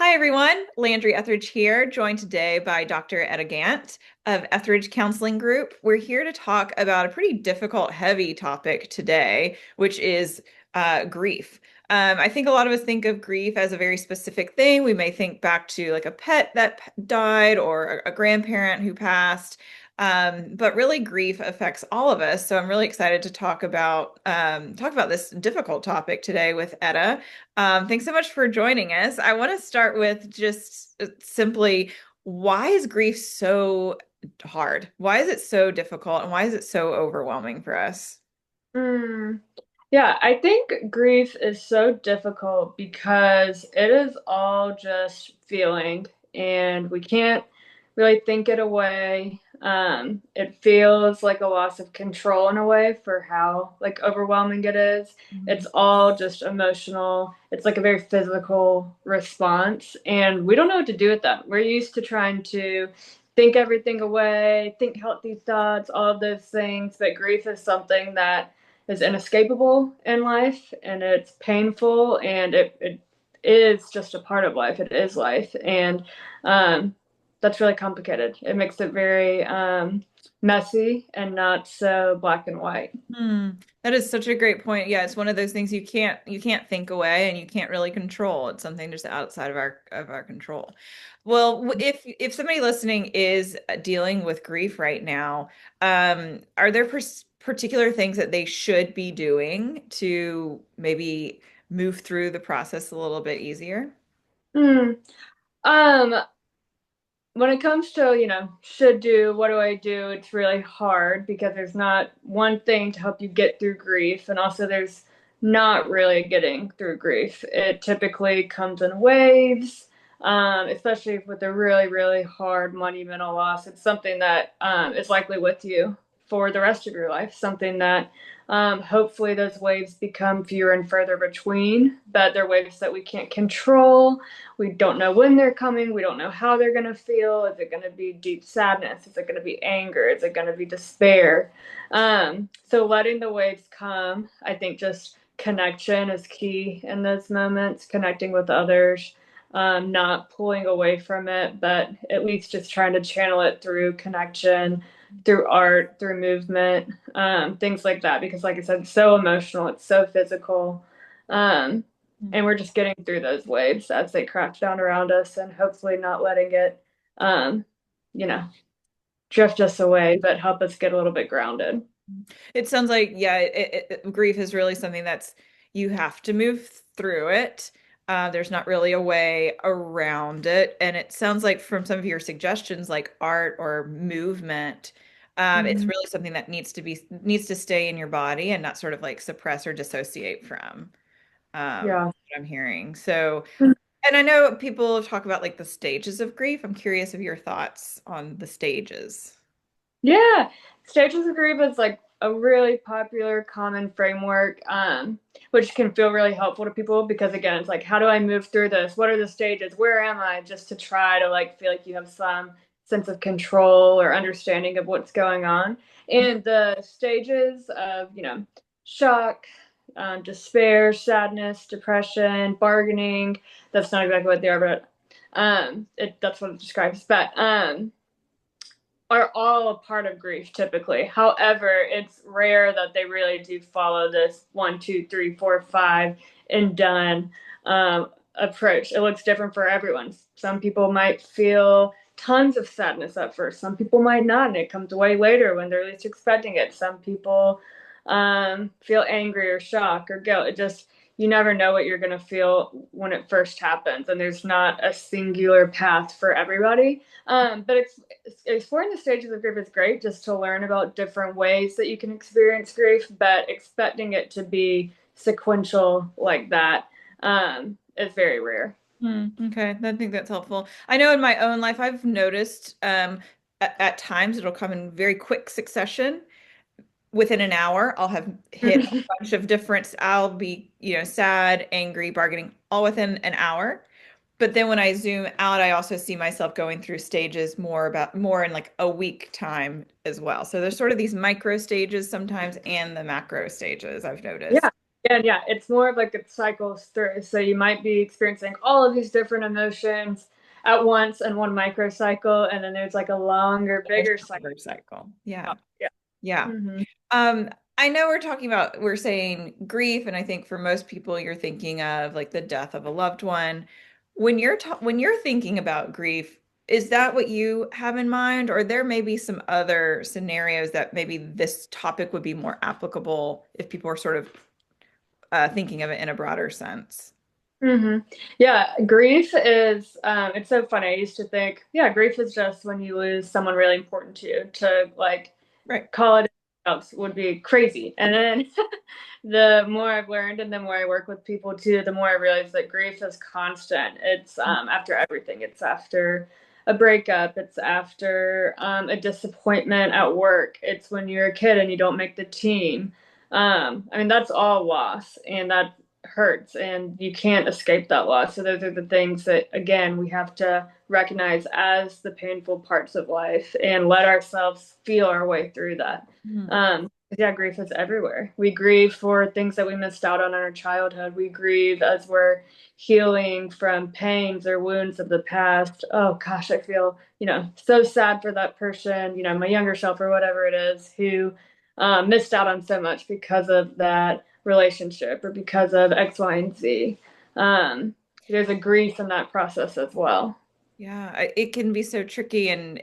Hi, everyone. Landry Etheridge here, joined today by Dr. Etta Gant of Etheridge Counseling Group. We're here to talk about a pretty difficult, heavy topic today, which is grief. I think a lot of us think of grief as a very specific thing. We may think back to like a pet that died or a grandparent who passed. But really, grief affects all of us. So I'm really excited to talk about this difficult topic today with Etta. Thanks so much for joining us. I want to start with just simply, why is grief so hard? Why is it so difficult? And why is it so overwhelming for us? Mm, yeah, I think grief is so difficult because it is all just feeling and we can't really think it away. It feels like a loss of control in a way for how like overwhelming it is. It's Mhm. all just emotional. It's like a very physical response, and we don't know what to do with that. We're used to trying to think everything away, think healthy thoughts, all of those things, but grief is something that is inescapable in life and it's painful and it is just a part of life. It is life. And that's really complicated. It makes it very messy and not so black and white. Hmm. That is such a great point. Yeah, it's one of those things you can't think away and you can't really control. It's something just outside of our control. Well, if somebody listening is dealing with grief right now, are there particular things that they should be doing to maybe move through the process a little bit easier? Mm. Um, when it comes to, should do, what do I do? It's really hard because there's not one thing to help you get through grief. And also, there's not really getting through grief. It typically comes in waves, especially with a really, really hard monumental loss. It's something that is likely with you for the rest of your life, something that hopefully those waves become fewer and further between, but they're waves that we can't control. We don't know when they're coming. We don't know how they're going to feel. Is it going to be deep sadness? Is it going to be anger? Is it going to be despair? So letting the waves come, I think just connection is key in those moments, connecting with others, not pulling away from it, but at least just trying to channel it through connection, through art, through movement, things like that. Because, like I said, it's so emotional, it's so physical. Um, and we're just getting through those waves as they crash down around us and hopefully not letting it um you know drift us away but help us get a little bit grounded. It sounds like, yeah, grief is really something that's you have to move through it. There's not really a way around it. And it sounds like from some of your suggestions, like art or movement, it's Mhm. really something that needs to stay in your body and not sort of like suppress or dissociate from Yeah. what I'm hearing. So, and I know people talk about like the stages of grief. I'm curious of your thoughts on the stages. Yeah, stages of grief is like a really popular common framework, which can feel really helpful to people because again, it's like, how do I move through this? What are the stages? Where am I? Just to try to like feel like you have some sense of control or understanding of what's going on. And the stages of, shock, despair, sadness, depression, bargaining. That's not exactly what they are, but that's what it describes. But are all a part of grief typically. However, it's rare that they really do follow this one, two, three, four, five, and done approach. It looks different for everyone. Some people might feel tons of sadness at first, some people might not, and it comes way later when they're least expecting it. Some people feel angry or shock or guilt. It just, you never know what you're going to feel when it first happens, and there's not a singular path for everybody. But exploring the stages of grief is great just to learn about different ways that you can experience grief, but expecting it to be sequential like that is very rare. Okay, I think that's helpful. I know in my own life, I've noticed at times it'll come in very quick succession. Within an hour, I'll have hit a bunch of different, I'll be, sad, angry, bargaining, all within an hour. But then when I zoom out, I also see myself going through stages more in like a week time as well. So there's sort of these micro stages sometimes and the macro stages I've Yeah, noticed. And yeah, it's more of like it cycles through. So you might be experiencing all of these different emotions at once in one microcycle, and then there's like a longer, There's bigger a cycle. longer cycle. Yeah. Yeah. Yeah. Hmm. Um, I know we're saying grief, and I think for most people, you're thinking of like the death of a loved one. When you're thinking about grief, is that what you have in mind, or there may be some other scenarios that maybe this topic would be more applicable if people are sort of thinking of it in a broader sense? Hmm. Yeah, grief is, it's so funny. I used to think, yeah, grief is just when you lose someone really important to you. To like Right. call it else would be crazy. And then the more I've learned and the more I work with people too, the more I realize that grief is constant. It's after everything. It's after a breakup. It's after a disappointment at work. It's when you're a kid and you don't make the team. I mean, that's all loss, and that hurts, and you can't escape that loss. So those are the things that, again, we have to recognize as the painful parts of life and let ourselves feel our way through that. Mhm. Um, yeah, grief is everywhere. We grieve for things that we missed out on in our childhood. We grieve as we're healing from pains or wounds of the past. Oh gosh, I feel, so sad for that person, my younger self or whatever it is, who missed out on so much because of that relationship or because of X, Y, and Z. There's a grief in that process as well. Yeah, it can be so tricky and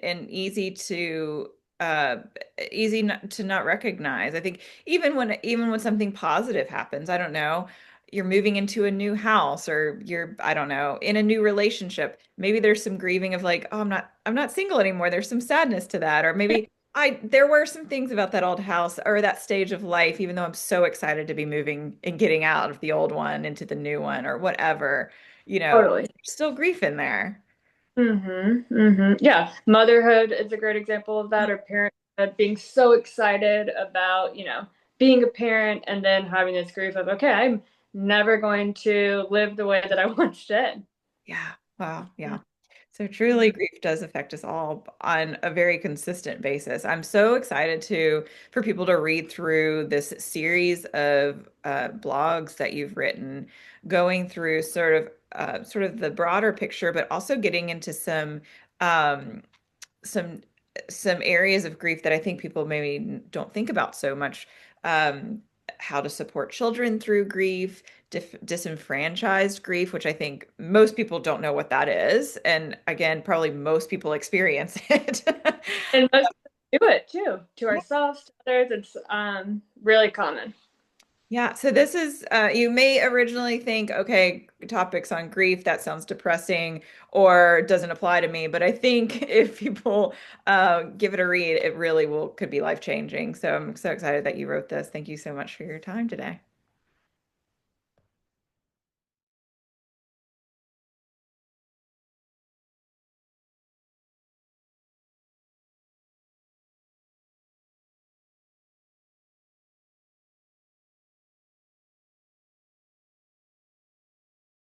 uh to not recognize. I think even when something positive happens, I don't know, you're moving into a new house or you're I don't know, in a new relationship. Maybe there's some grieving of like, oh, I'm not single anymore. There's some sadness to that. Or maybe I there were some things about that old house or that stage of life, even though I'm so excited to be moving and getting out of the old one into the new one or whatever, Totally. still grief in there. Yeah, motherhood is a great example of that, or parenthood, being so excited about, being a parent and then having this grief of, okay, I'm never going to live the way that I once did. Yeah. Wow. Yeah. So truly grief does affect us all on a very consistent basis. I'm so excited to for people to read through this series of blogs that you've written, going through sort of the broader picture, but also getting into um, some some areas of grief that I think people maybe don't think about so much. Um, how to support children through grief, disenfranchised grief, which I think most people don't know what that is. And again, probably most people experience it. And most people do it too, to ourselves, to others. It's really common. Yeah, so this is you may originally think, okay, topics on grief, that sounds depressing or doesn't apply to me, but I think if people give it a read, it really will could be life-changing. So I'm so excited that you wrote this. Thank you so much for your time today.